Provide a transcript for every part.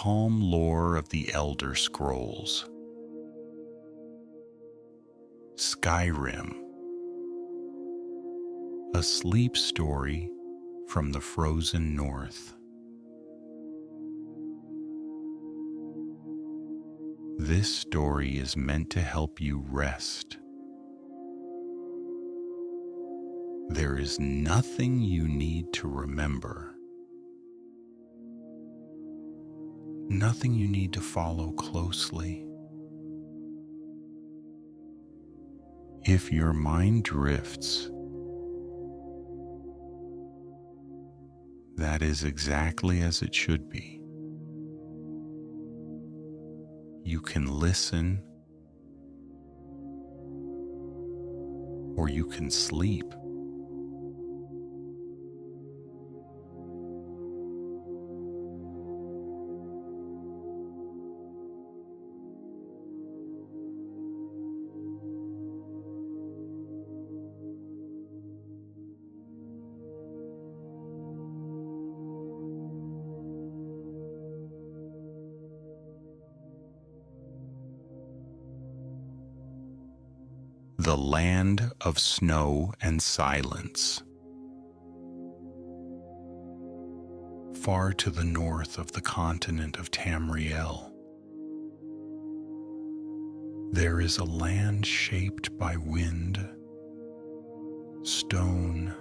calm lore of the Elder Scrolls. Skyrim, a sleep story from the frozen north. This story is meant to help you rest. There is nothing you need to remember, nothing you need to follow closely. If your mind drifts, that is exactly as it should be. You can listen, or you can sleep. The land of snow and silence. Far to the north of the continent of Tamriel, there is a land shaped by wind, stone,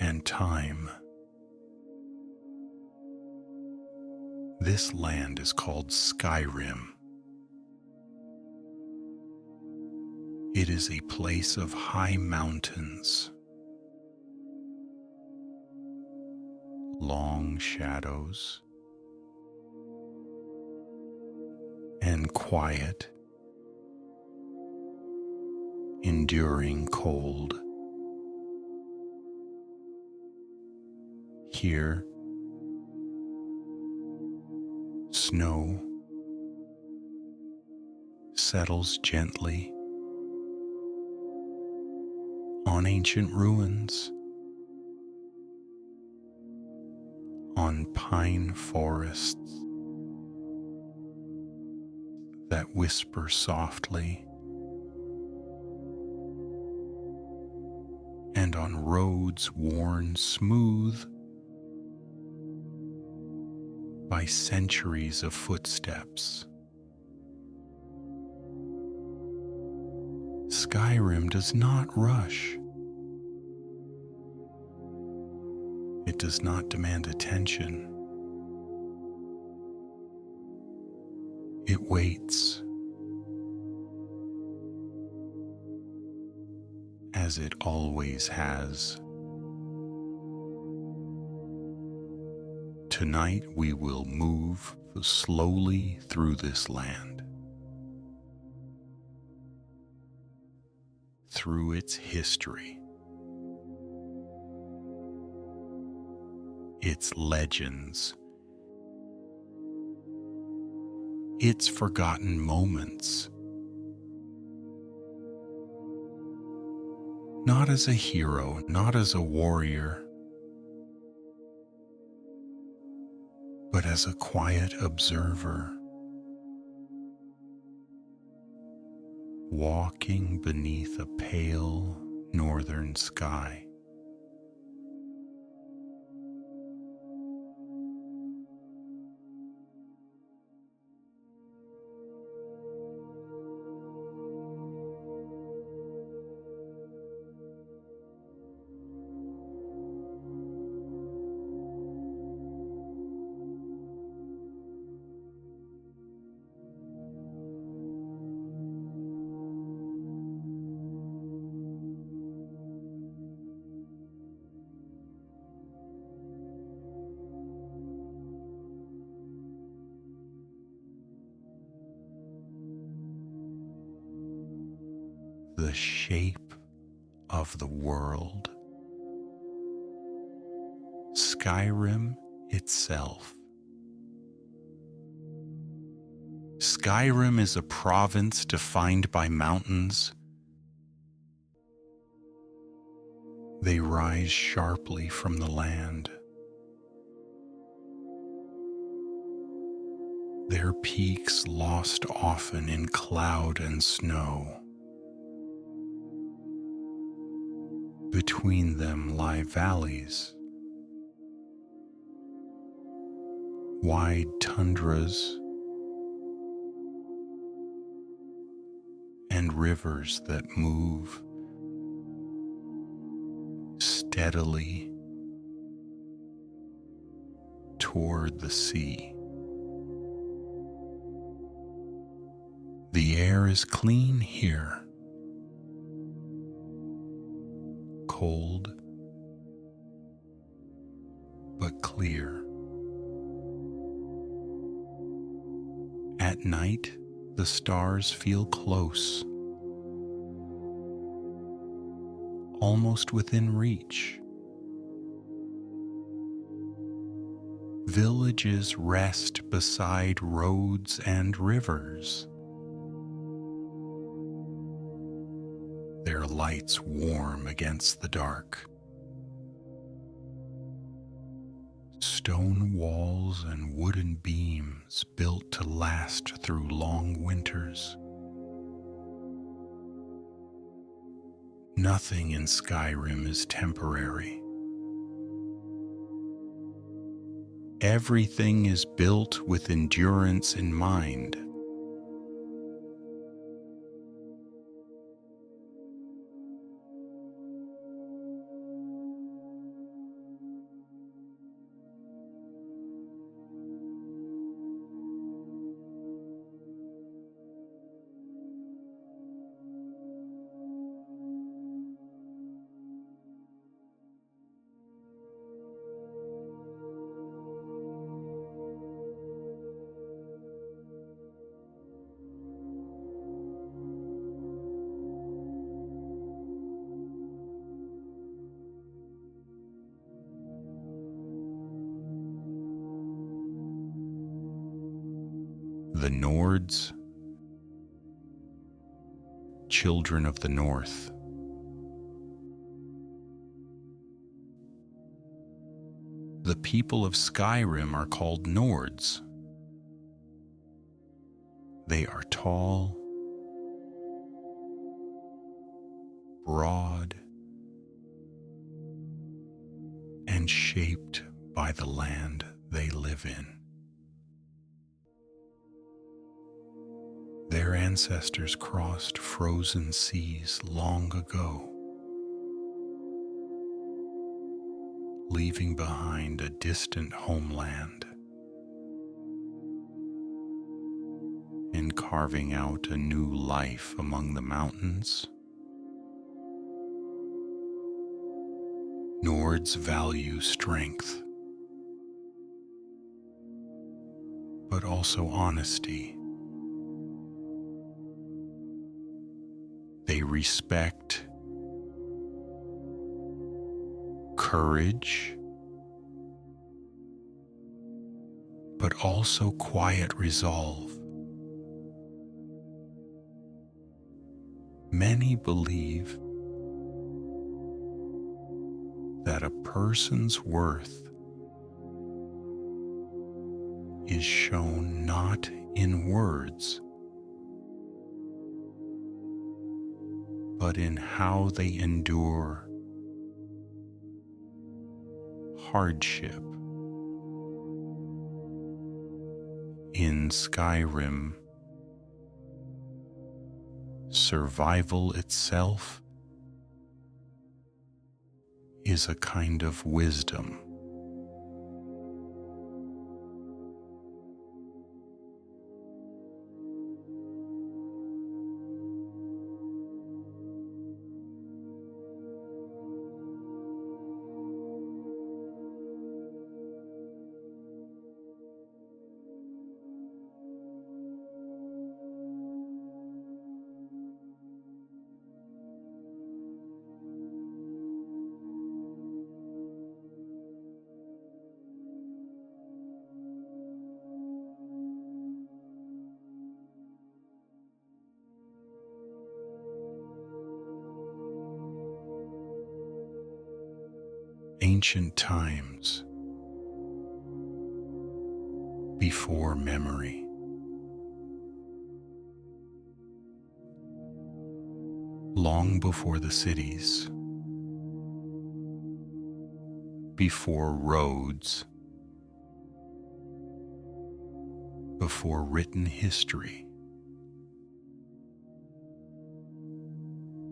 and time. This land is called Skyrim. It is a place of high mountains, long shadows, and quiet, enduring cold. Here, snow settles gently on ancient ruins, on pine forests that whisper softly, and on roads worn smooth by centuries of footsteps. Skyrim does not rush. It does not demand attention. It waits, as it always has. Tonight we will move slowly through this land, through its history, its legends, its forgotten moments. Not as a hero, not as a warrior, but as a quiet observer, walking beneath a pale northern sky. The shape of the world. Skyrim itself. Skyrim is a province defined by mountains. They rise sharply from the land, their peaks lost often in cloud and snow. Between them lie valleys, wide tundras, and rivers that move steadily toward the sea. The air is clean here, cold but clear. At night, the stars feel close, almost within reach. Villages rest beside roads and rivers, their lights warm against the dark. Stone walls and wooden beams built to last through long winters. Nothing in Skyrim is temporary. Everything is built with endurance in mind. The Nords, children of the North. The people of Skyrim are called Nords. They are tall, broad, and shaped by the land they live in. Their ancestors crossed frozen seas long ago, leaving behind a distant homeland and carving out a new life among the mountains. Nords value strength, but also honesty. They respect courage, but also quiet resolve. Many believe that a person's worth is shown not in words, but in how they endure hardship. In Skyrim, survival itself is a kind of wisdom. Ancient times before memory. long before the cities, before roads, before written history.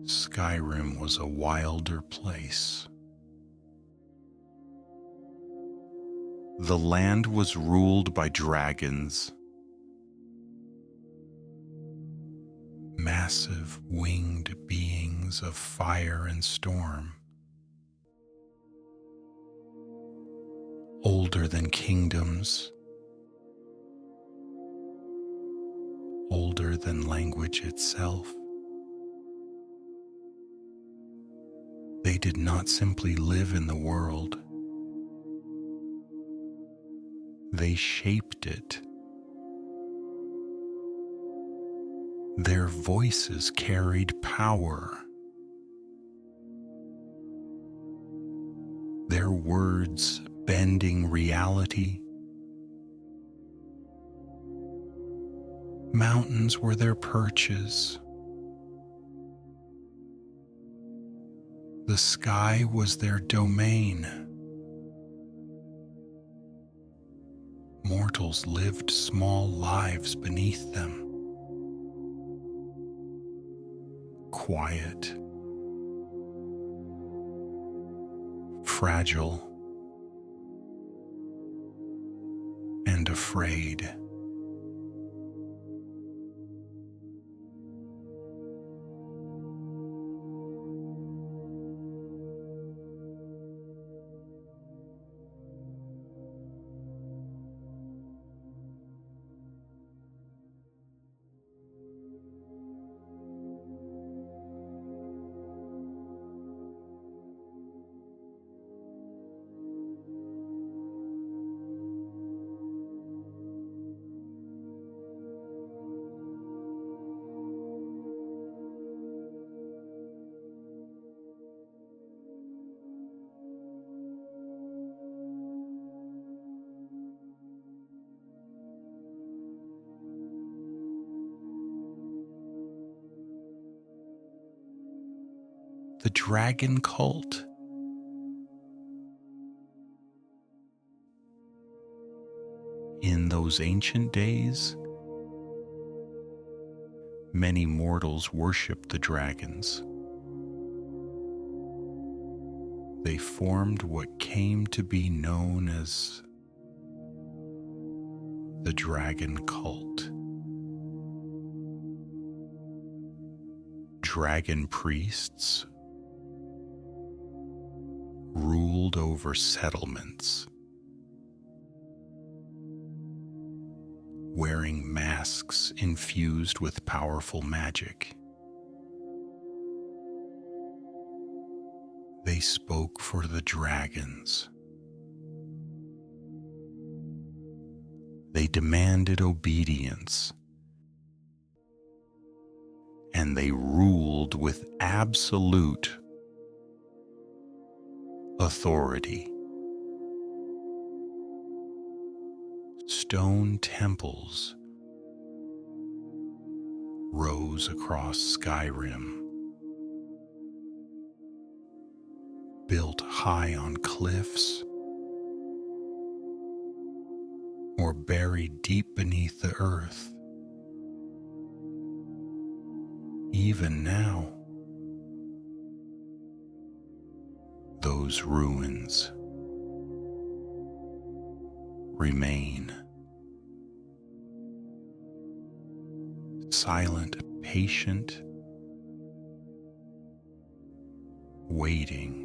Skyrim was a wilder place. The land was ruled by dragons, massive winged beings of fire and storm, older than kingdoms, older than language itself. They did not simply live in the world. They shaped it. Their voices carried power. Their words bending reality. Mountains were their perches. The sky was their domain. Mortals lived small lives beneath them. Quiet, fragile, and afraid. The dragon cult. In those ancient days, many mortals worshipped the dragons. They formed what came to be known as the dragon cult. Dragon priests ruled over settlements, wearing masks infused with powerful magic. They spoke for the dragons. They demanded obedience, and they ruled with absolute authority. Stone temples rose across Skyrim, built high on cliffs or buried deep beneath the earth. Even now, those ruins remain. Silent, patient, waiting.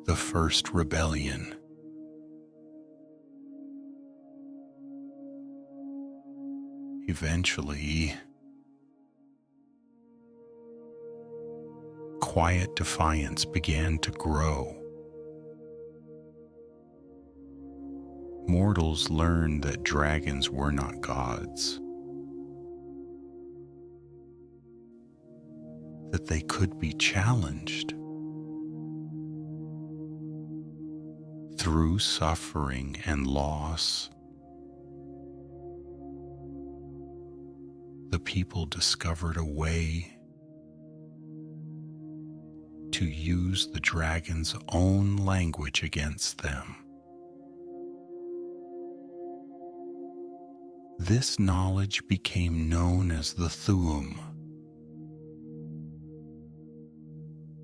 the first rebellion. Eventually, quiet defiance began to grow. Mortals learned that dragons were not gods, that they could be challenged through suffering and loss. The people discovered a way to use the dragon's own language against them. This knowledge became known as the Thuum,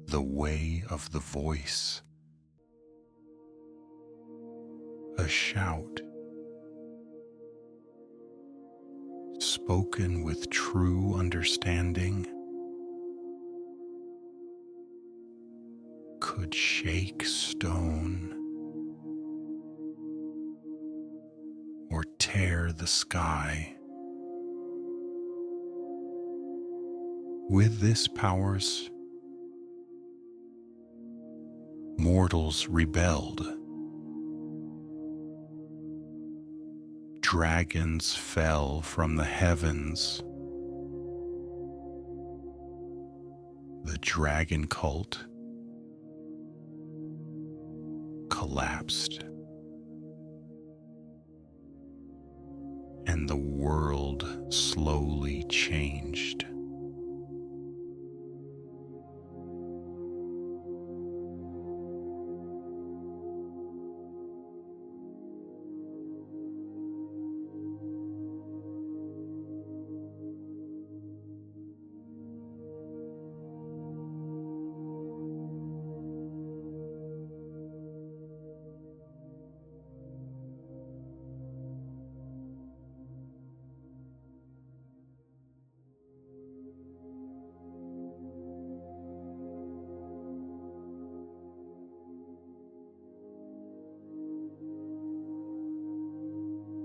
the way of the voice, a shout spoken with true understanding, could shake stone or tear the sky. With this powers, mortals rebelled. Dragons fell from the heavens. The dragon cult collapsed, and the world slowly changed.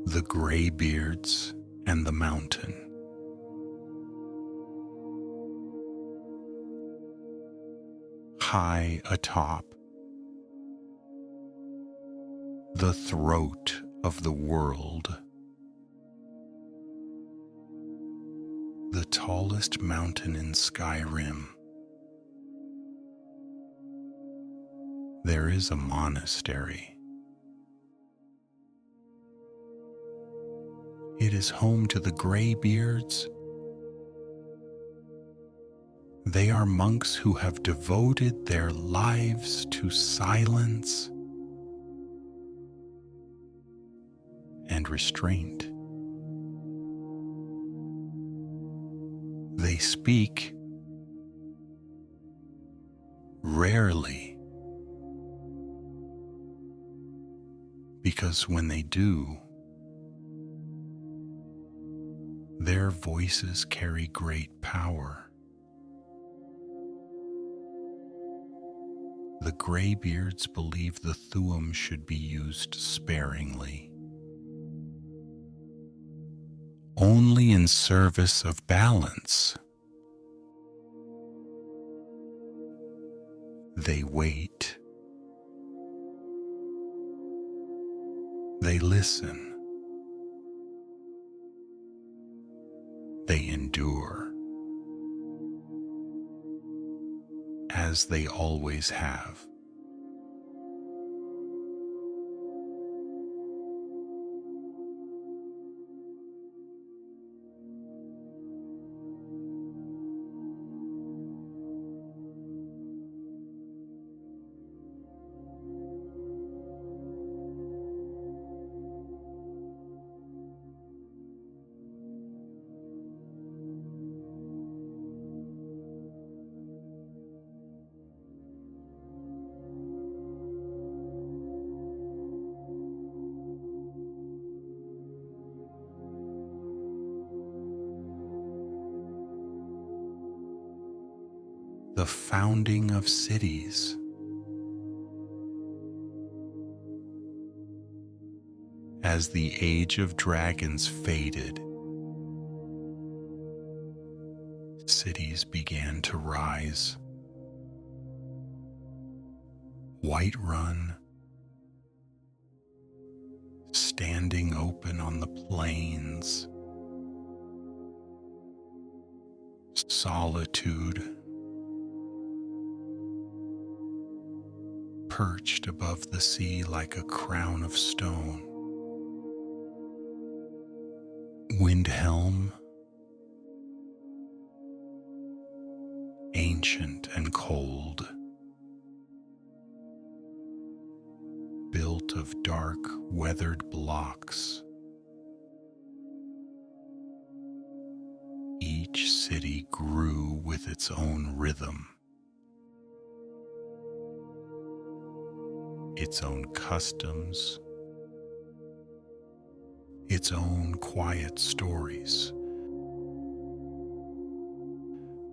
The Greybeards and the Mountain. High atop the throat of the world, the tallest mountain in Skyrim, there is a monastery. It is home to the Greybeards. They are monks who have devoted their lives to silence and restraint. They speak rarely, because when they do, their voices carry great power. The Greybeards believe the Thuum should be used sparingly, only in service of balance. They wait. They listen. They endure, as they always have. The founding of cities. As the age of dragons faded, cities began to rise. Whiterun, standing open on the plains. Solitude, perched above the sea like a crown of stone. Windhelm, ancient and cold, built of dark, weathered blocks. Each city grew with its own rhythm, its own customs, its own quiet stories.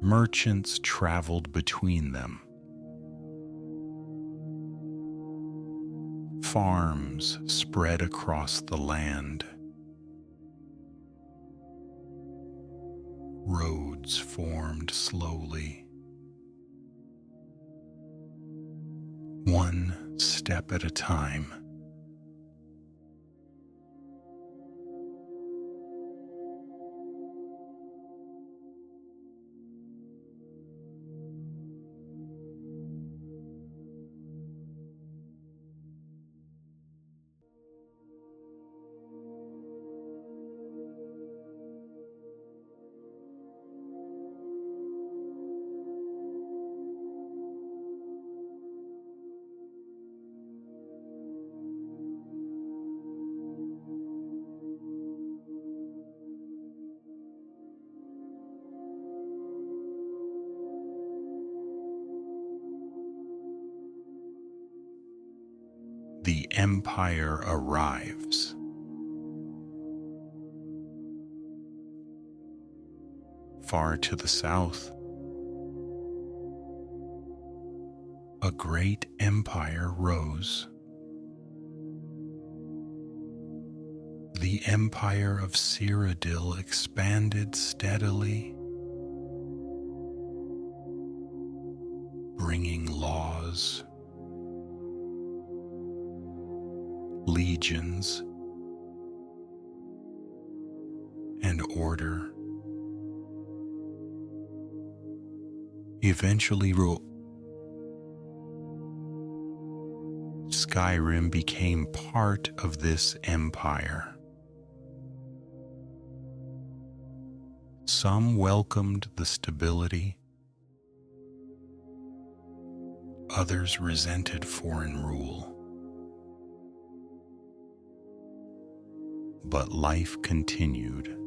Merchants traveled between them. Farms spread across the land. Roads formed slowly, one step at a time. The Empire arrives. Far to the south, a great empire rose. The Empire of Cyrodiil expanded steadily, bringing laws, legions, and order. Eventually, Skyrim became part of this empire. Some welcomed the stability, others resented foreign rule. But life continued.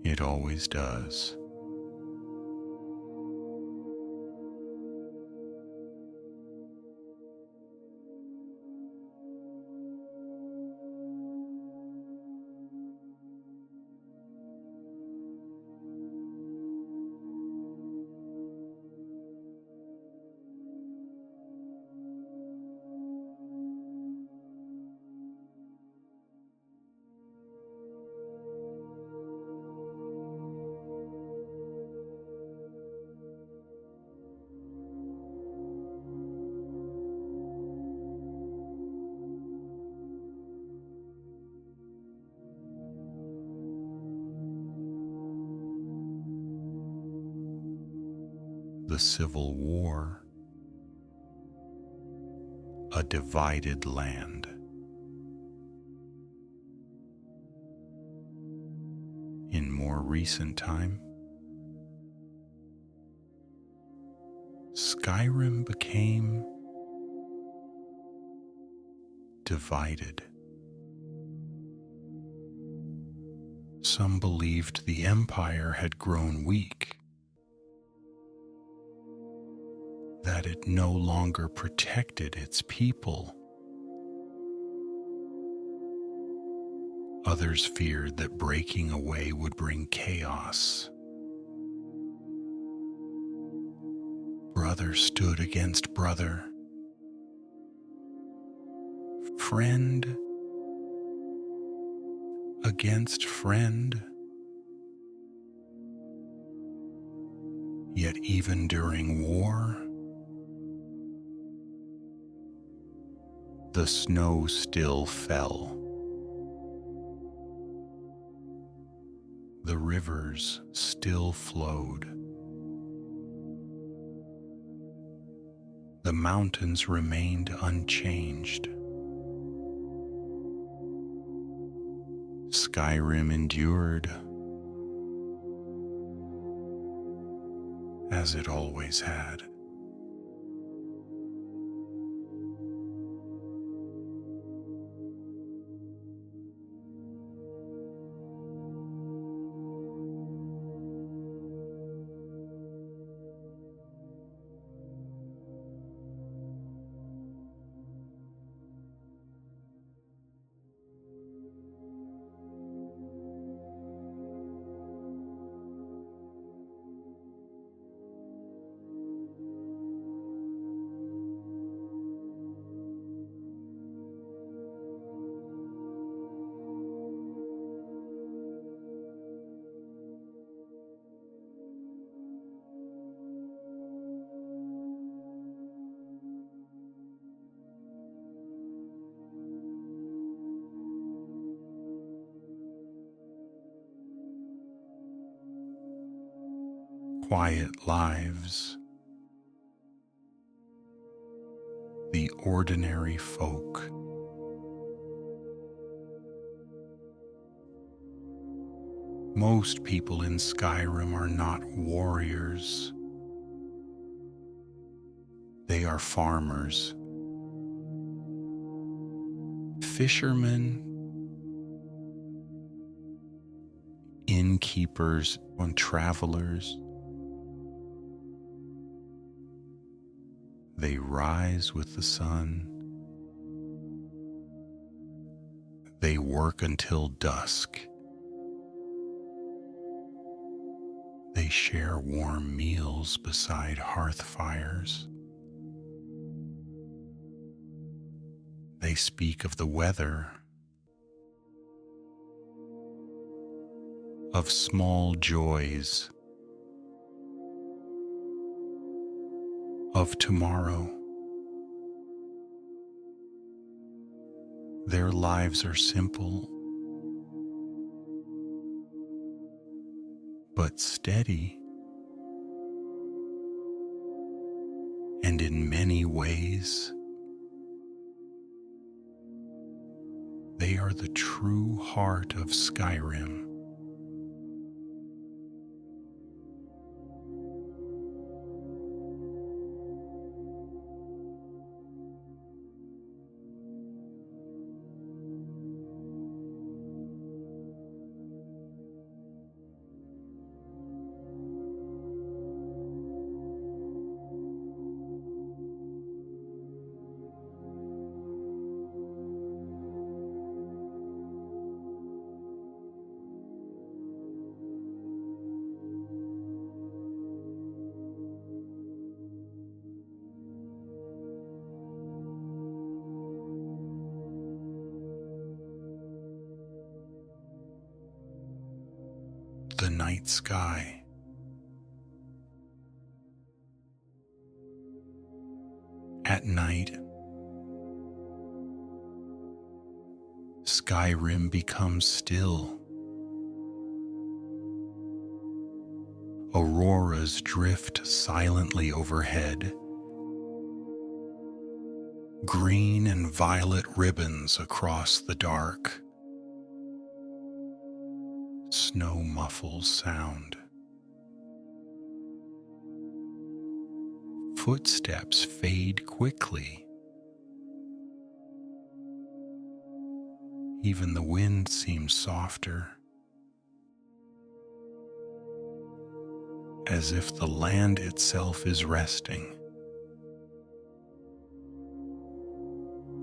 It always does. The Civil War, a divided land. In more recent time, Skyrim became divided. Some believed the empire had grown weak, that it no longer protected its people. Others feared that breaking away would bring chaos. Brother stood against brother, friend against friend. Yet even during war, the snow still fell. The rivers still flowed. The mountains remained unchanged. Skyrim endured as it always had. Quiet lives, the ordinary folk. Most people in Skyrim are not warriors. They are farmers, fishermen, innkeepers, and travelers. They rise with the sun. They work until dusk. They share warm meals beside hearth fires. They speak of the weather, of small joys, of tomorrow. Their lives are simple, but steady, and in many ways, they are the true heart of Skyrim. The night sky. At night, Skyrim becomes still. Auroras drift silently overhead. Green and violet ribbons across the dark. Snow muffles sound. Footsteps fade quickly. Even the wind seems softer, as if the land itself is resting.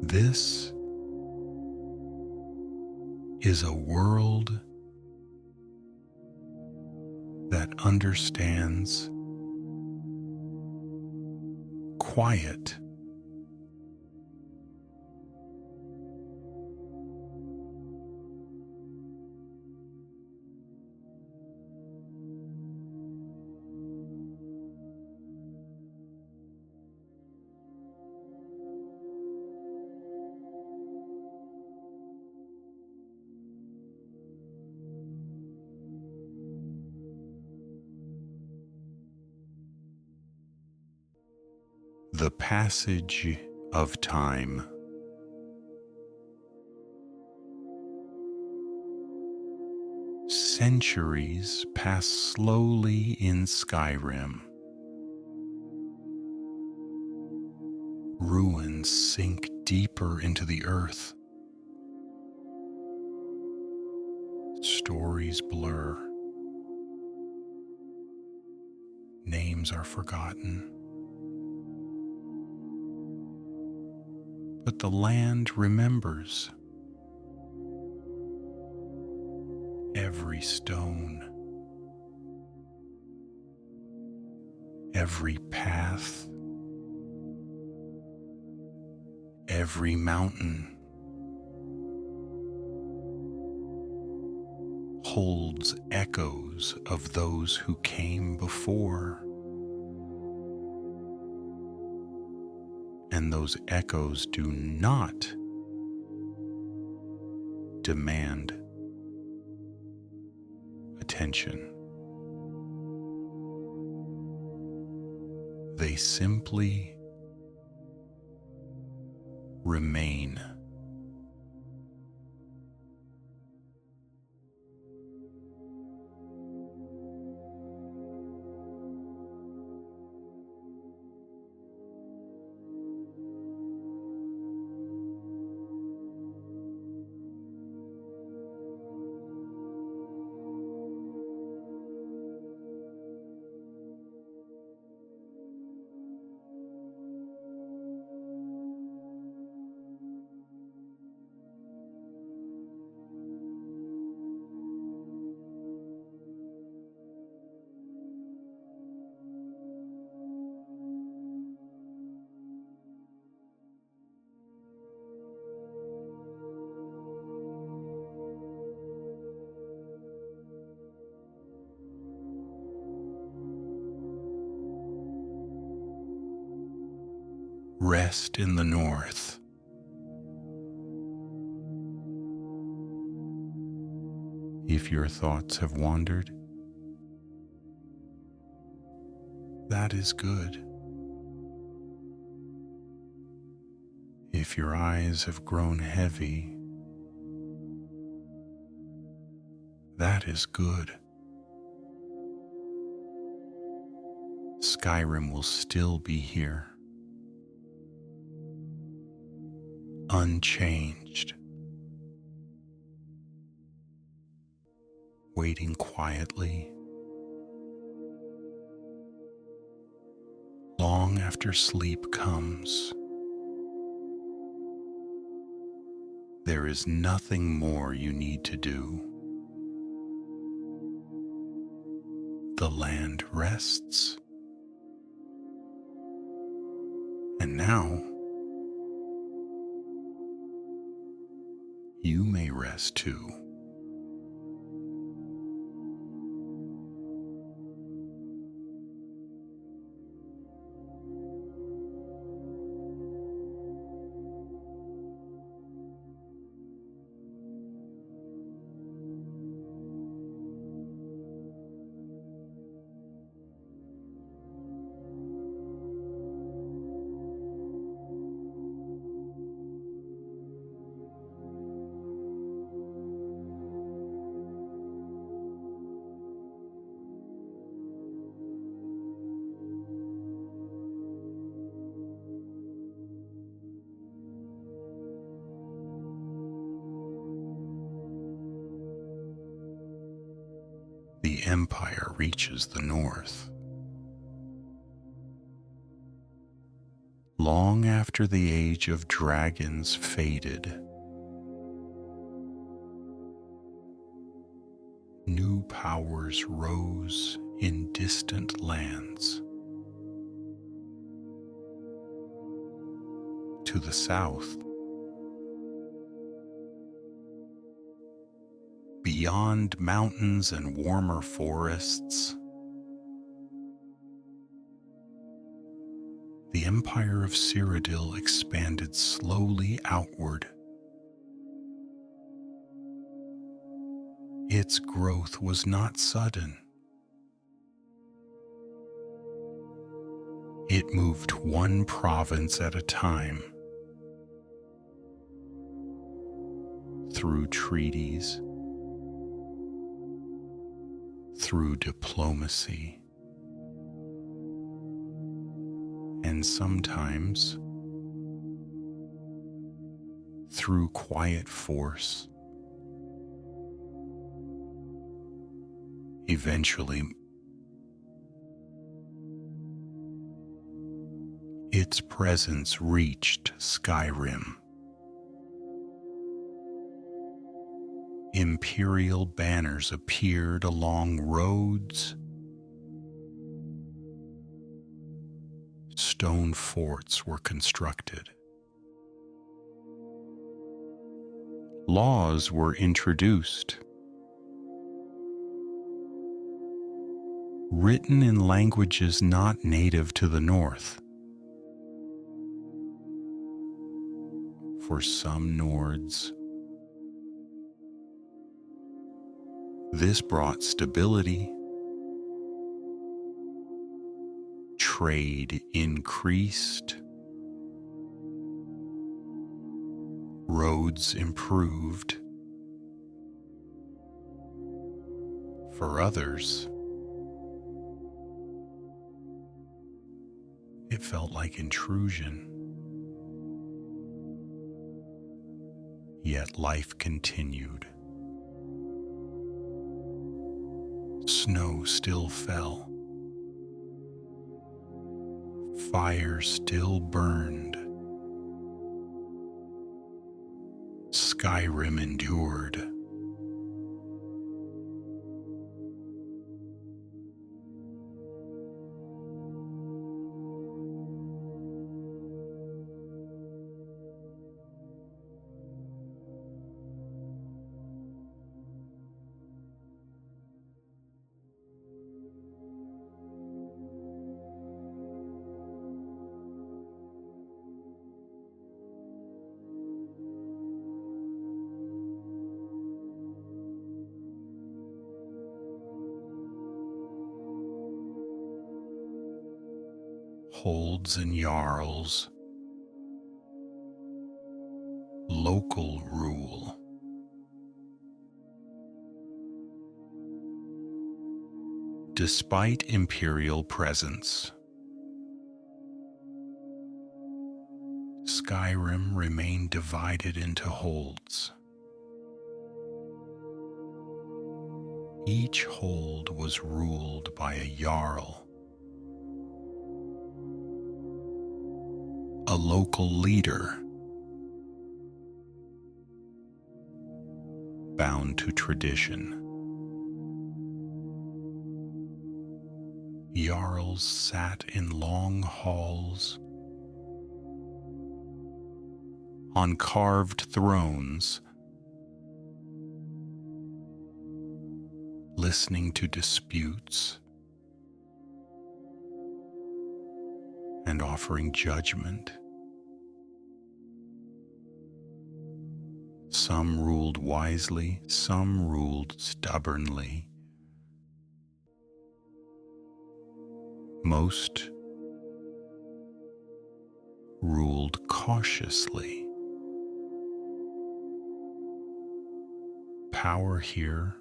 This is a world that understands quiet The passage of time. Centuries pass slowly in Skyrim. Ruins sink deeper into the earth. Stories blur. Names are forgotten. But the land remembers. Every stone, every path, every mountain holds echoes of those who came before. And those echoes do not demand attention. They simply remain. Rest in the north. If your thoughts have wandered, that is good. If your eyes have grown heavy, that is good. Skyrim will still be here, unchanged, waiting quietly. Long after sleep comes, there is nothing more you need to do. The land rests, and now you may rest too. The empire reaches the north. Long after the age of dragons faded, new powers rose in distant lands. To the south, beyond mountains and warmer forests, the empire of Cyrodiil expanded slowly outward. Its growth was not sudden. It moved one province at a time through treaties, through diplomacy, and sometimes through quiet force. Eventually, its presence reached Skyrim. Imperial banners appeared along roads. Stone forts were constructed. Laws were introduced, written in languages not native to the North. For some Nords, this brought stability. Trade increased. Roads improved. For others, it felt like intrusion. Yet life continued. Snow still fell. Fire still burned. Skyrim endured. Holds and Jarls, local rule. Despite imperial presence, Skyrim remained divided into holds. Each hold was ruled by a Jarl, a local leader bound to tradition. Jarls sat in long halls on carved thrones, listening to disputes and offering judgment. Some ruled wisely, some ruled stubbornly. Most ruled cautiously. Power here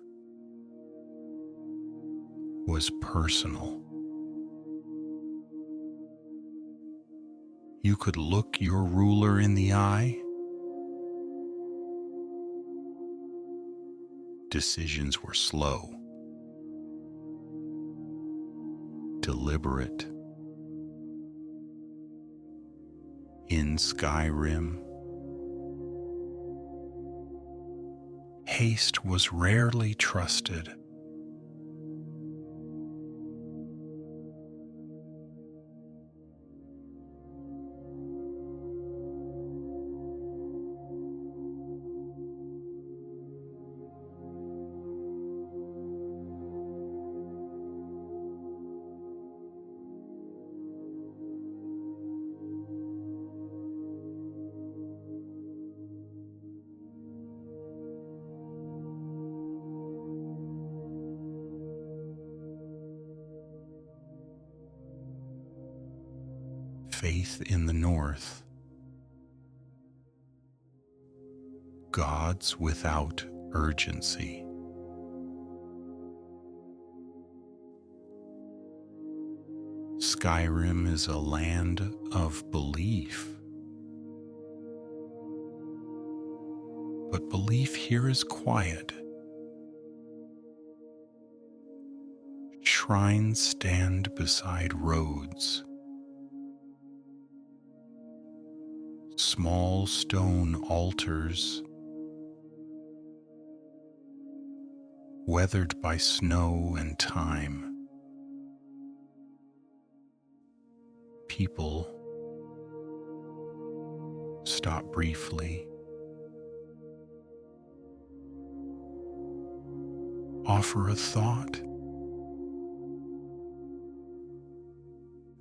was personal. You could look your ruler in the eye. Decisions were slow, deliberate. In Skyrim, haste was rarely trusted. faith in the north, gods without urgency. Skyrim is a land of belief, but belief here is quiet. Shrines stand beside roads. Small stone altars, weathered by snow and time. People stop briefly, offer a thought,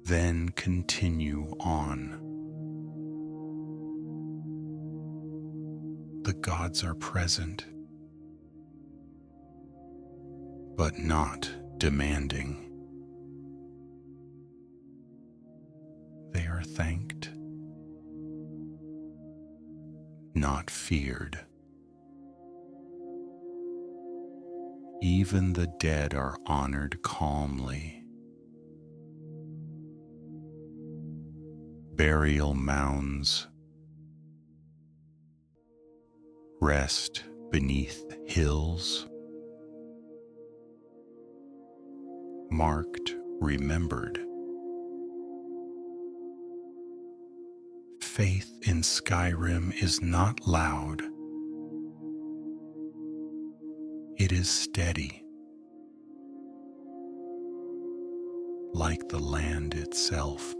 then continue on. The gods are present, but not demanding. They are thanked, not feared. Even the dead are honored calmly. Burial mounds rest beneath hills, marked, remembered. Faith in Skyrim is not loud. It is steady, like the land itself.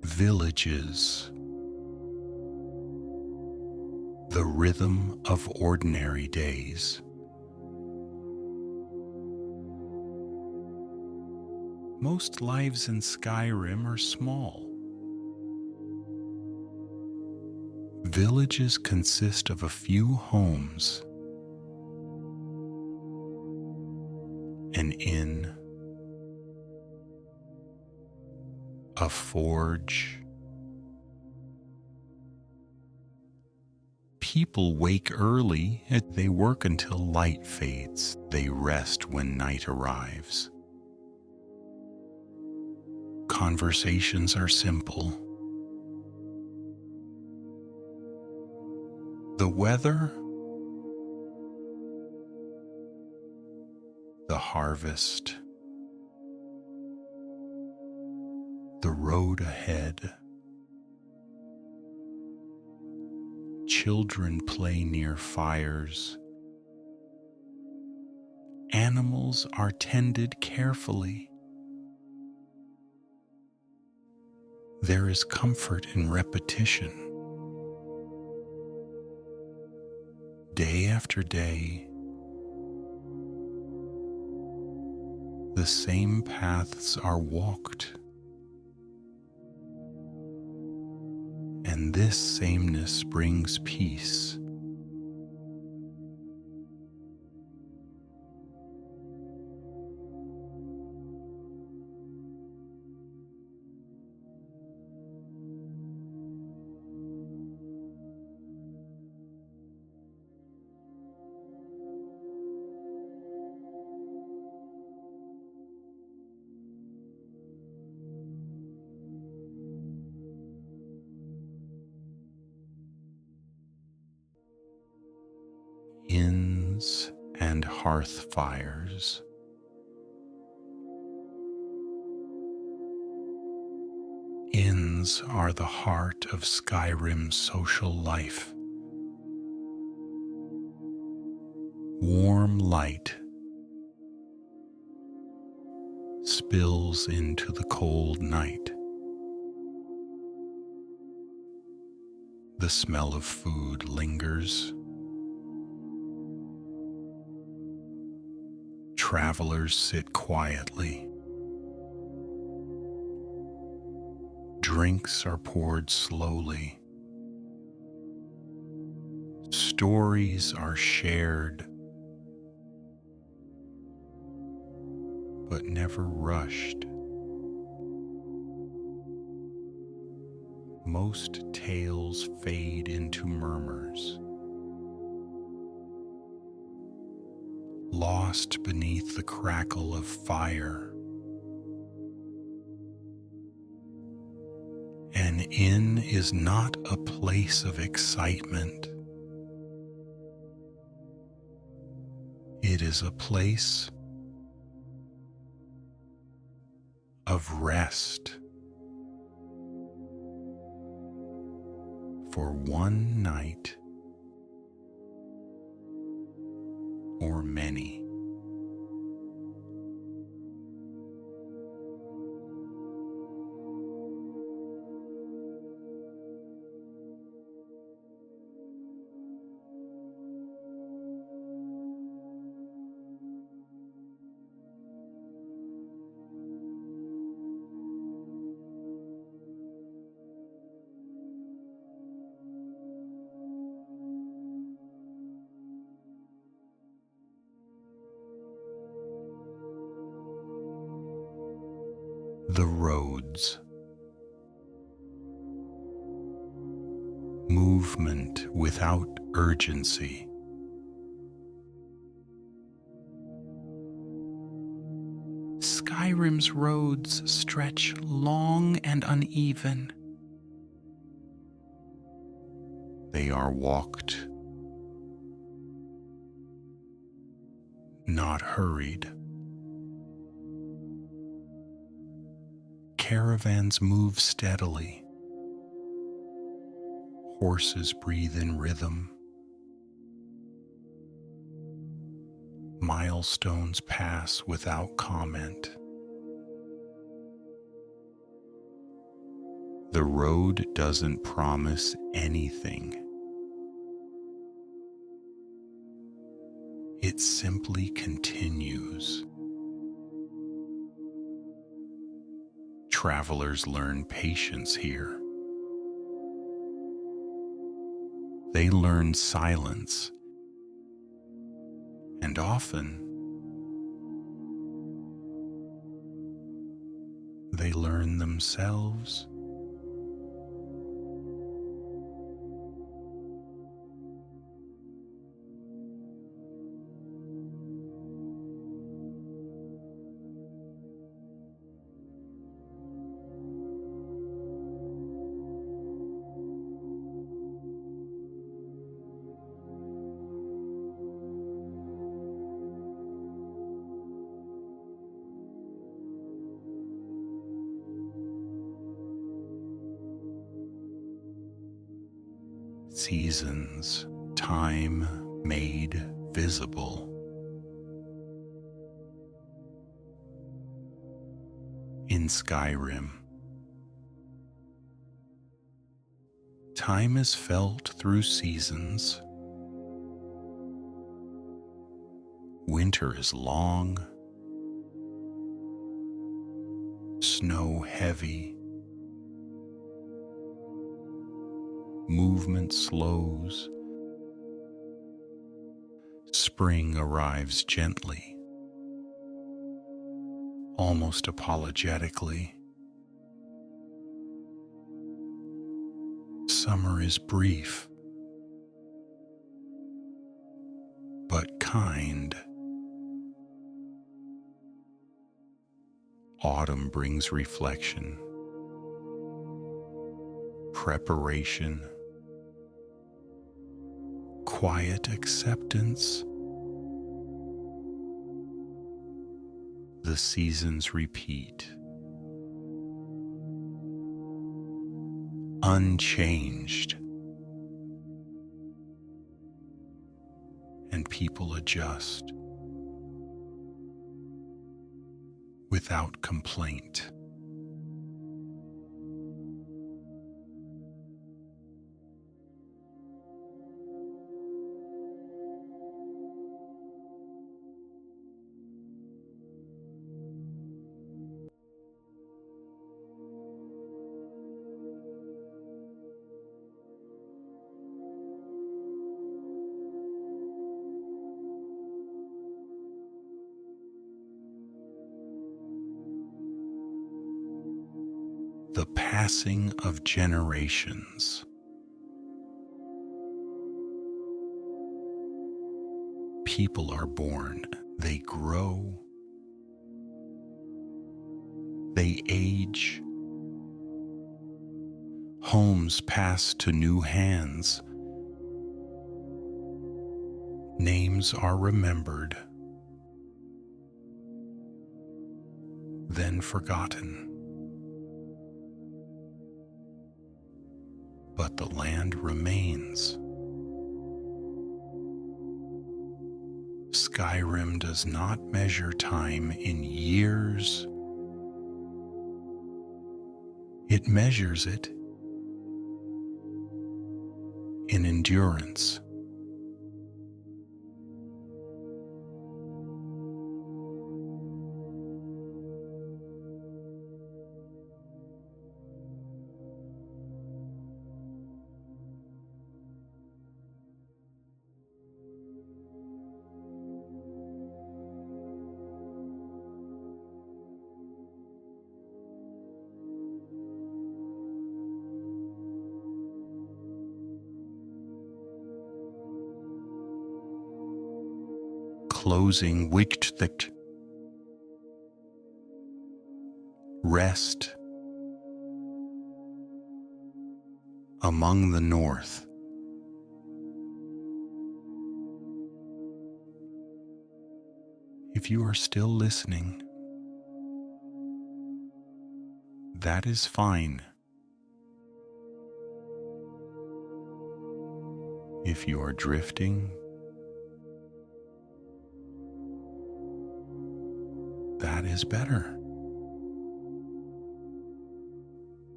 Villages, the rhythm of ordinary days. Most lives in Skyrim are small. Villages consist of a few homes, an inn, a forge. People wake early and they work until light fades. They rest when night arrives. Conversations are simple. The weather, the harvest, the road ahead. Children play near fires. Animals are tended carefully. There is comfort in repetition. Day after day, the same paths are walked. And this sameness brings peace. Inns and hearth fires. Inns are the heart of Skyrim's social life. Warm light spills into the cold night. The smell of food lingers. Travelers sit quietly. Drinks are poured slowly. Stories are shared, but never rushed. Most tales fade into murmurs, lost beneath the crackle of fire. An inn is not a place of excitement. It is a place of rest for one night or many. The roads. Movement without urgency. Skyrim's roads stretch long and uneven. They are walked, not hurried. Caravans move steadily. Horses breathe in rhythm. Milestones pass without comment. The road doesn't promise anything. It simply continues. Travelers learn patience here. They learn silence, and often they learn themselves. Seasons, time made visible. In Skyrim, time is felt through seasons. Winter is long, snow heavy. Movement slows. Spring arrives gently, almost apologetically. Summer is brief, but kind. Autumn brings reflection, preparation, quiet acceptance. The seasons repeat, unchanged, and people adjust without complaint. the passing of generations. People are born, they grow, they age, homes pass to new hands, names are remembered, then forgotten. But the land remains. Skyrim does not measure time in years. It measures it in endurance. Closing Wichtigt. Rest among the north. If you are still listening, that is fine. If you are drifting, that is better.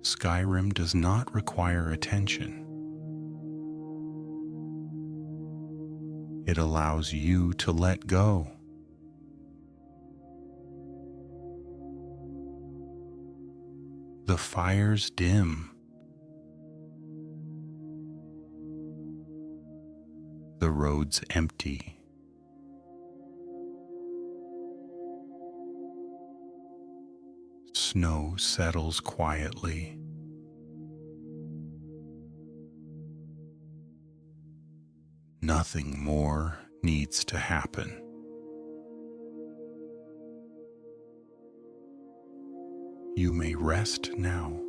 Skyrim does not require attention. It allows you to let go. The fires dim. The roads empty. Snow settles quietly. Nothing more needs to happen. You may rest now.